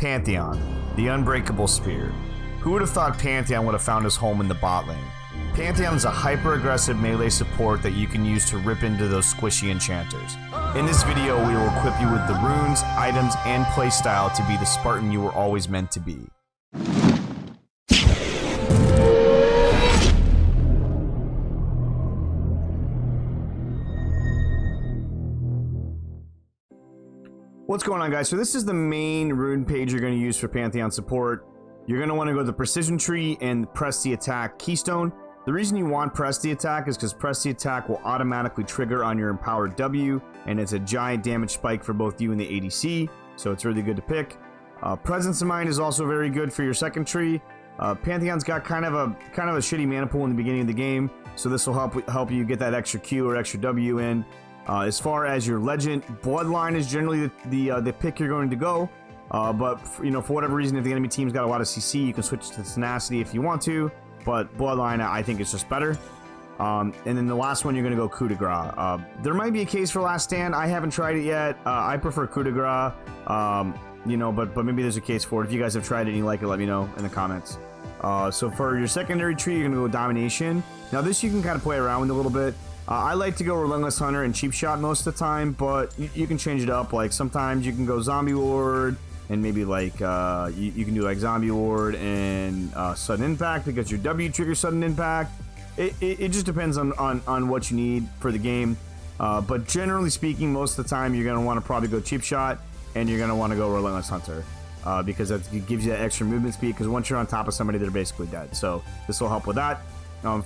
Pantheon, the unbreakable spear. Who would have thought Pantheon would have found his home in the bot lane? Pantheon is a hyper-aggressive melee support that you can use to rip into those squishy enchanters. In this video, we will equip you with the runes, items, and playstyle to be the Spartan you were always meant to be. What's going on, guys? So this is the main rune page you're going to use for Pantheon support. You're going to want to go to the precision tree and press the attack keystone. The reason you want press the attack is because press the attack will automatically trigger on your empowered W, and it's a giant damage spike for both you and the ADC, so it's really good to pick. Presence of Mind is also very good for your second tree. Pantheon's got kind of a shitty mana pool in the beginning of the game, so this will help you get that extra Q or extra W in. As far as your legend, Bloodline is generally the pick you're going to go. But for whatever reason, if the enemy team's got a lot of CC, you can switch to Tenacity if you want to. But Bloodline, I think, is just better. And then the last one, you're going to go Coup de Grace. There might be a case for Last Stand. I haven't tried it yet. I prefer Coup de Grace. But maybe there's a case for it. If you guys have tried it and you like it, let me know in the comments. So for your secondary tree, you're going to go Domination. Now this you can kind of play around with a little bit. I like to go Relentless Hunter and Cheap Shot most of the time, but you can change it up. Like sometimes you can go Zombie Ward and maybe like you can do like Zombie Ward and Sudden Impact because your W triggers Sudden Impact. It just depends on what you need for the game. But generally speaking, most of the time you're going to want to probably go Cheap Shot and you're going to want to go Relentless Hunter because that gives you that extra movement speed because once you're on top of somebody, they're basically dead. So this will help with that.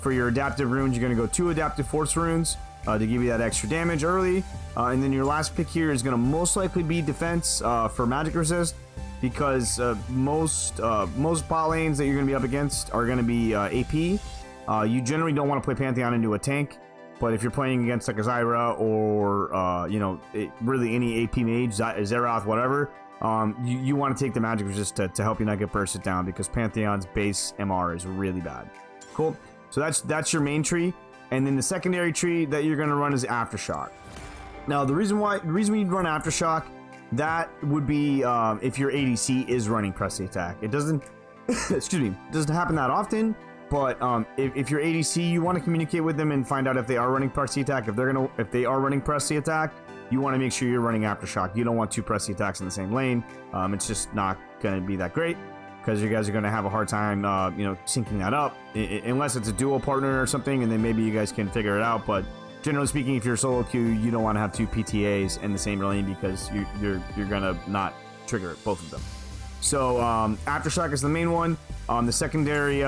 For your adaptive runes, you're going to go 2 adaptive force runes to give you that extra damage early. And then your last pick here is going to most likely be defense for magic resist because most bot lanes that you're going to be up against are going to be AP. You generally don't want to play Pantheon into a tank, but if you're playing against like a Zyra or really any AP mage, Xerath, whatever, you want to take the magic resist to help you not get bursted down because Pantheon's base MR is really bad. Cool. So that's your main tree, and then the secondary tree that you're going to run is Aftershock. Now the reason you'd run Aftershock, that would be if your ADC is running press the attack. It doesn't excuse me, it doesn't happen that often, but if your ADC, you want to communicate with them and find out if they are running press the attack. If they are running press the attack, you want to make sure you're running Aftershock. You don't want 2 press the attacks in the same lane. It's just not going to be that great. Because you guys are going to have a hard time, syncing that up, unless it's a dual partner or something, and then maybe you guys can figure it out. But generally speaking, if you're solo queue, you don't want to have 2 PTAs in the same lane because you're going to not trigger both of them. So Aftershock is the main one. The secondary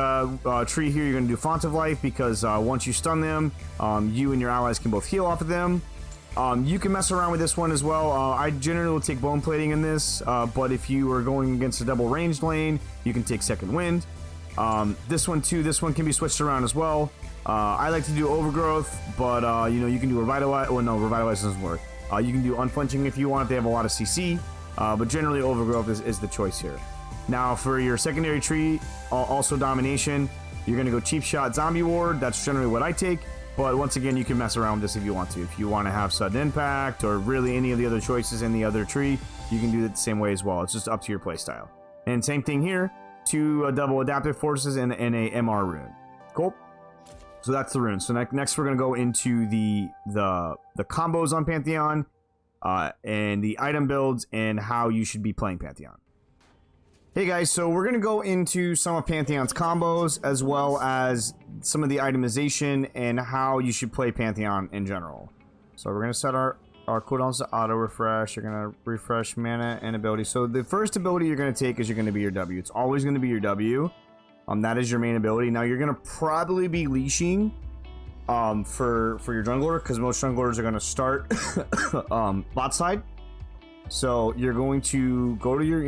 tree here, you're going to do Font of Life because once you stun them, you and your allies can both heal off of them. You can mess around with this one as well. I generally will take Bone Plating in this, but if you are going against a double ranged lane, you can take Second Wind. This one can be switched around as well. I like to do Overgrowth, but you can do Revitalize. Well, no, Revitalize doesn't work. You can do Unflinching if you want. They have a lot of CC, but generally Overgrowth is the choice here. Now for your secondary tree, also Domination, you're going to go Cheap Shot, Zombie Ward. That's generally what I take. But once again, you can mess around with this if you want to. If you want to have Sudden Impact or really any of the other choices in the other tree, you can do it the same way as well. It's just up to your playstyle. And same thing here, 2 double adaptive forces and a MR rune. Cool. So that's the rune. So next we're going to go into the combos on Pantheon and the item builds and how you should be playing Pantheon. Hey guys, so we're going to go into some of Pantheon's combos as well as some of the itemization and how you should play Pantheon in general. So we're going to set our cooldowns to auto refresh. You're going to refresh mana and ability. So the first ability you're going to take is you're going to be your W. It's always going to be your W. That is your main ability. Now you're going to probably be leashing for your jungler because most junglers are going to start bot side. So you're going to go to your,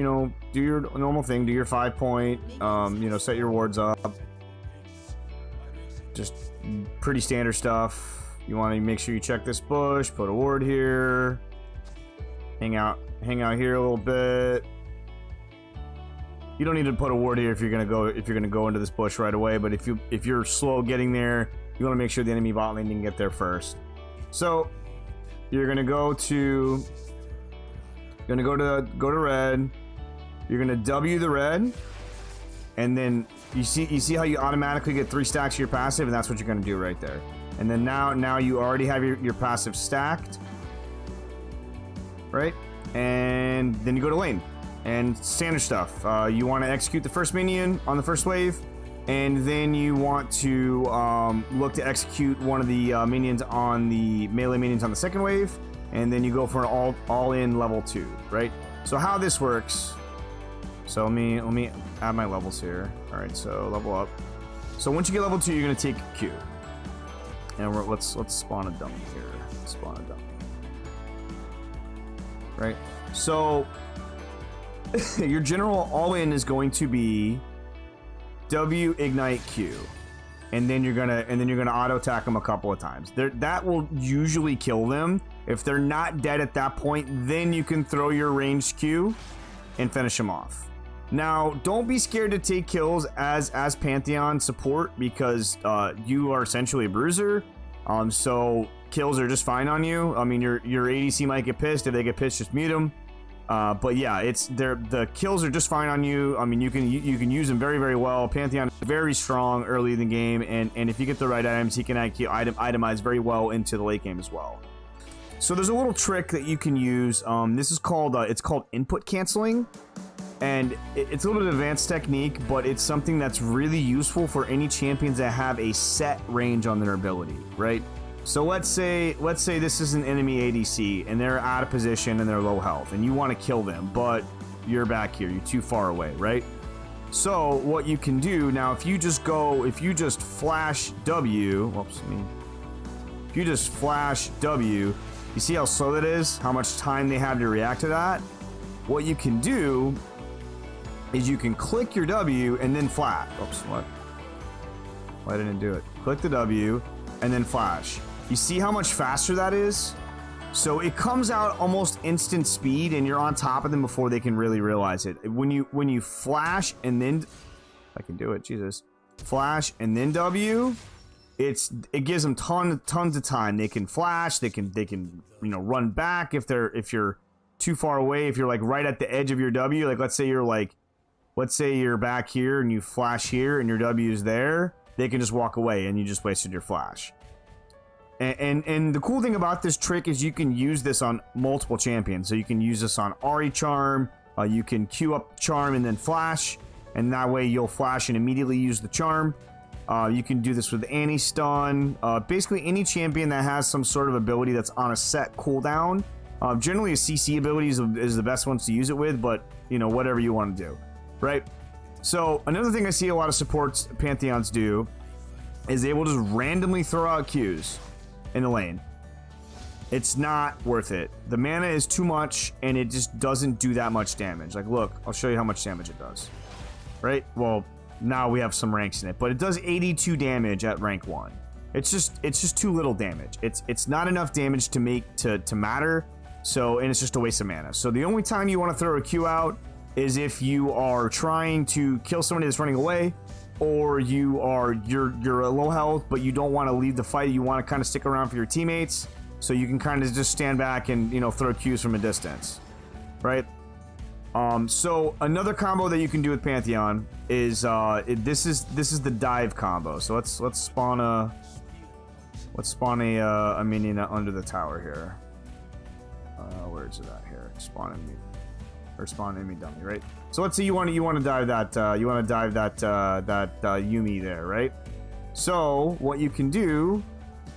do your normal thing, do your 5-point, set your wards up. Just pretty standard stuff. You want to make sure you check this bush, put a ward here, hang out here a little bit. You don't need to put a ward here if you're gonna go into this bush right away. But if you're slow getting there, you want to make sure the enemy bot lane can get there first. So you're gonna go to red. You're gonna W the red, and then you see how you automatically get 3 stacks of your passive, and that's what you're gonna do right there. And then now you already have your passive stacked, right? And then you go to lane and standard stuff. You want to execute the first minion on the first wave, and then you want to look to execute one of the minions on the melee minions on the second wave, and then you go for an all-in level 2, right? So how this works. So let me add my levels here. All right, so level up. So once you get level 2, you're gonna take Q, and let's spawn a dummy here. Spawn a dummy. Right. So your general all-in is going to be W ignite Q, and then you're gonna auto attack them a couple of times. That will usually kill them. If they're not dead at that point, then you can throw your ranged Q and finish them off. Now, don't be scared to take kills as Pantheon support, because you are essentially a bruiser. So kills are just fine on you. I mean, your ADC might get pissed. If they get pissed, just mute them. But yeah, the kills are just fine on you. I mean, you can use them very, very well. Pantheon is very strong early in the game, and if you get the right items, he can itemize very well into the late game as well. So there's a little trick that you can use. This is called it's called input canceling, and it's a little bit of advanced technique, but it's something that's really useful for any champions that have a set range on their ability, right? So let's say this is an enemy ADC and they're out of position and they're low health and you want to kill them, but you're back here, you're too far away, right? So what you can do now, if you just flash W, if you just flash W, you see how slow that is? How much time they have to react to that? What you can do is you can click your W and then flash. Oops, what? Why didn't it do it? Click the W and then flash. You see how much faster that is? So it comes out almost instant speed, and you're on top of them before they can really realize it. When you flash and then, I can do it, Jesus. Flash and then W, it gives them tons of time. They can flash, they can run back if you're too far away, if you're like right at the edge of your W, like let's say you're back here and you flash here and your W is there, they can just walk away and you just wasted your flash. And the cool thing about this trick is you can use this on multiple champions. So you can use this on Ahri Charm, you can queue up Charm and then flash, and that way you'll flash and immediately use the Charm. You can do this with Anti-Stun, basically any champion that has some sort of ability that's on a set cooldown. Generally a CC ability is the best ones to use it with, but whatever you want to do, right? So another thing I see a lot of supports Pantheons do is they will just randomly throw out Qs in the lane. It's not worth it. The mana is too much and it just doesn't do that much damage. Like, look, I'll show you how much damage it does. Right? Well, now we have some ranks in it, but it does 82 damage at rank 1. It's just too little damage. It's not enough damage to make to matter. So, and it's just a waste of mana. So the only time you want to throw a Q out is if you are trying to kill somebody that's running away, or you're a low health, but you don't want to leave the fight. You want to kind of stick around for your teammates, so you can kind of just stand back and throw Qs from a distance, right? So another combo that you can do with Pantheon is this is the dive combo. So let's spawn a minion under the tower here. Where is it at here? Spawn enemy dummy, right? So let's say you want to dive that Yumi there, right? So what you can do,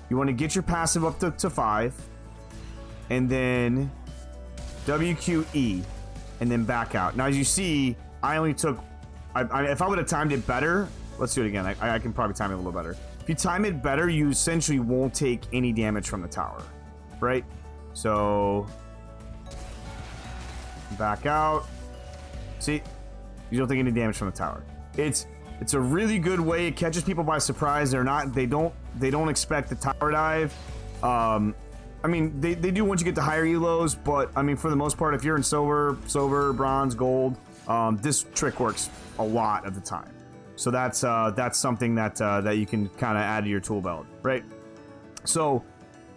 you want to get your passive up to 5, and then WQE, and then back out. Now as you see, I only took, if I would have timed it better, let's do it again. I can probably time it a little better. If you time it better, you essentially won't take any damage from the tower, right? So back out. See, you don't take any damage from the tower. It's a really good way. It catches people by surprise. They don't expect the tower dive. I mean, they do once you get to higher elos, but I mean, for the most part, if you're in silver, bronze, gold, this trick works a lot of the time. So that's something that you can kind of add to your tool belt, right? So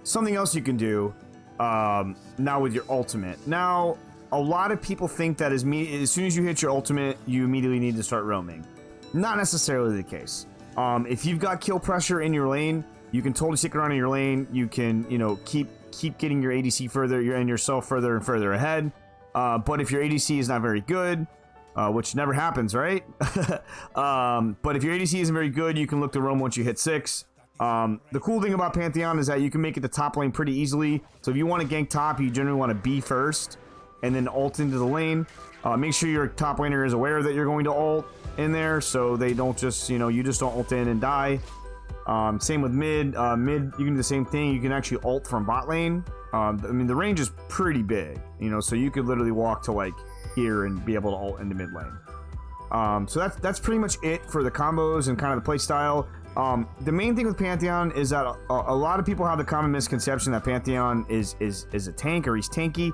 something else you can do now with your ultimate. Now, a lot of people think that as soon as you hit your ultimate, you immediately need to start roaming. Not necessarily the case. If you've got kill pressure in your lane, you can totally stick around in your lane. You can, you know, keep getting your ADC further and yourself further and further ahead. But if your ADC is not very good, which never happens, right? But if your ADC isn't very good, you can look to roam once you hit 6. The cool thing about Pantheon is that you can make it to top lane pretty easily. So if you want to gank top, you generally want to B first and then ult into the lane. Make sure your top laner is aware that you're going to ult in there, so they don't just, you know, you just don't ult in and die. Same with mid. Mid, you can do the same thing. You can actually ult from bot lane. I mean, the range is pretty big, you know, so you could literally walk to like here and be able to ult into mid lane. So that's pretty much it for the combos and kind of the play style. The main thing with Pantheon is that a lot of people have the common misconception that Pantheon is a tank, or he's tanky.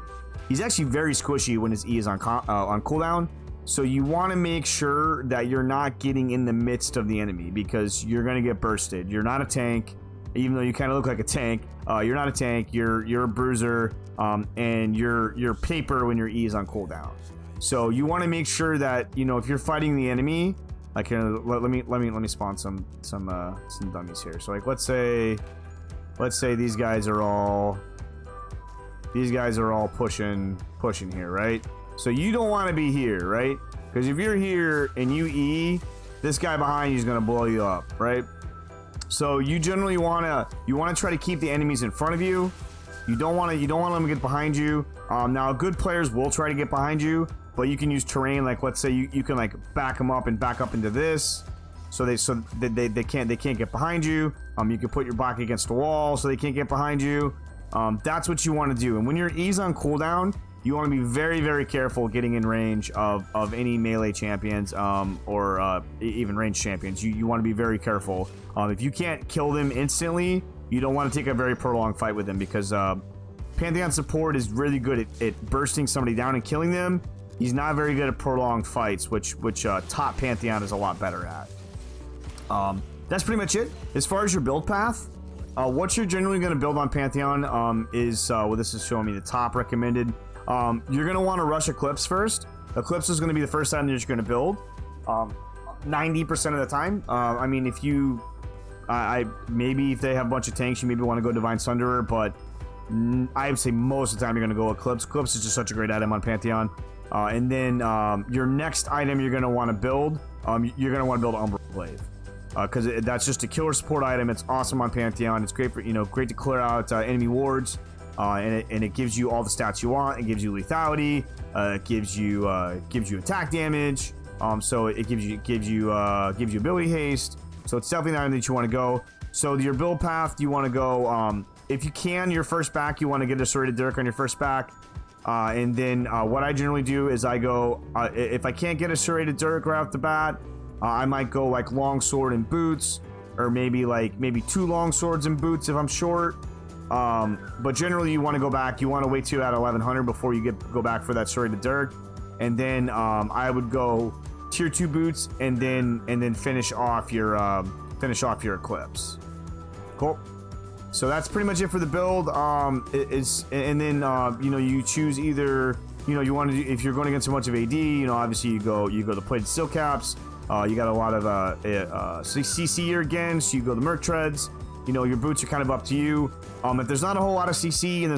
He's actually very squishy when his E is on cooldown. So you want to make sure that you're not getting in the midst of the enemy, because you're going to get bursted. You're not a tank, even though you kind of look like a tank. You're not a tank. You're a bruiser, and you're paper when your E is on cooldown. So you want to make sure that, you know, if you're fighting the enemy, like, let me spawn some dummies here. So like, let's say these guys are all pushing here, right? So you don't want to be here, right? Because if you're here and you E, this guy behind you is going to blow you up, right? So you generally want to try to keep the enemies in front of you. You don't want them to get behind you. Now good players will try to get behind you, but you can use terrain. Like, let's say you can like back them up and back up into this, so they can't get behind you. You can put your back against the wall so they can't get behind you. That's what you want to do. And when your E's on cooldown, you want to be very, very careful getting in range of any melee champions, or even ranged champions. You want to be very careful. If you can't kill them instantly, you don't want to take a very prolonged fight with them, because Pantheon support is really good at bursting somebody down and killing them. He's not very good at prolonged fights, which top Pantheon is a lot better at. That's pretty much it. As far as your build path, what you're generally going to build on Pantheon is, well, this is showing me the top recommended. You're going to want to rush Eclipse first. Eclipse is going to be the first item that you're going to build 90% of the time. I mean, if you maybe if they have a bunch of tanks, you maybe want to go Divine Sunderer, but I would say most of the time you're going to go Eclipse. Eclipse is just such a great item on Pantheon. And then your next item you're going to want to build, you're going to want to build Umbral Glaive, because that's just a killer support item. It's awesome on Pantheon. It's great for, you know, great to clear out enemy wards. And it gives you all the stats you want. It gives you lethality. It gives you attack damage. So it gives you ability haste. So it's definitely an item that you want to go. So your build path, you want to go, if you can, your first back, you want to get a Serrated Dirk on your first back. And then what I generally do is I go, if I can't get a Serrated Dirk right off the bat, I might go like Longsword and Boots, or maybe 2 Longswords and Boots if I'm short. But generally you want to go back. You want to wait till you're at 1100 before you go back for that Serrated Dirk. And then I would go tier 2 Boots and then finish off your Eclipse. Cool. So that's pretty much it for the build. And then you know, you choose either, you know, you want to do, if you're going against a bunch of AD, you know, obviously you go the plated steel caps. You got a lot of CC here again, so you go the Merc Treads. You know, your boots are kind of up to you. If there's not a whole lot of CC and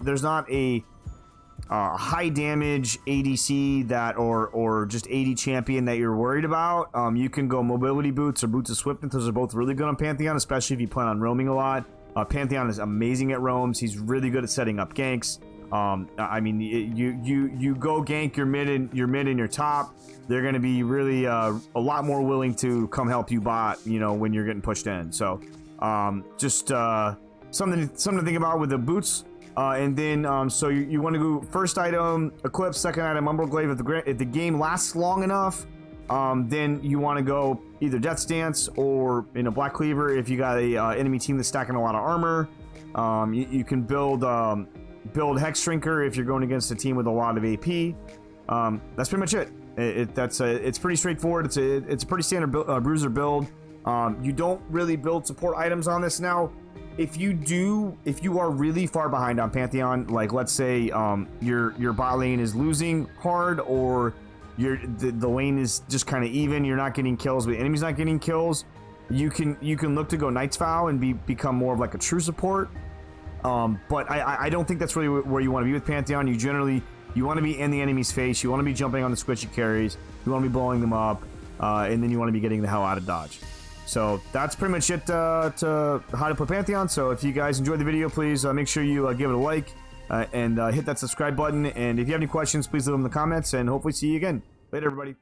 there's not a high damage ADC that or just AD champion that you're worried about, you can go mobility boots or boots of swiftness. Those are both really good on Pantheon, especially if you plan on roaming a lot. Pantheon is amazing at roams. He's really good at setting up ganks. I mean, you go gank your mid and your top. They're going to be really a lot more willing to come help you bot, you know, when you're getting pushed in. So just something to think about with the boots. And then so you want to go first item Eclipse, second item Umbral Glaive. If the game lasts long enough, then you want to go either Death Stance or, you know, Black Cleaver if you got a enemy team that's stacking a lot of armor. You can build Hex Shrinker if you're going against a team with a lot of AP. That's pretty much it. It's pretty straightforward. It's a pretty standard bruiser build. You don't really build support items on this now. if you are really far behind on Pantheon, like let's say your bot lane is losing hard, or the lane is just kind of even, you're not getting kills, but the enemy's not getting kills, you can look to go Knight's Vow and become more of like a true support. But I don't think that's really where you want to be with Pantheon. You want to be in the enemy's face, you want to be jumping on the squishy carries, you want to be blowing them up, and then you want to be getting the hell out of dodge. So that's pretty much it to how to play Pantheon. So if you guys enjoyed the video, please make sure you give it a like and hit that subscribe button. And if you have any questions, please leave them in the comments, and hopefully see you again. Later, everybody.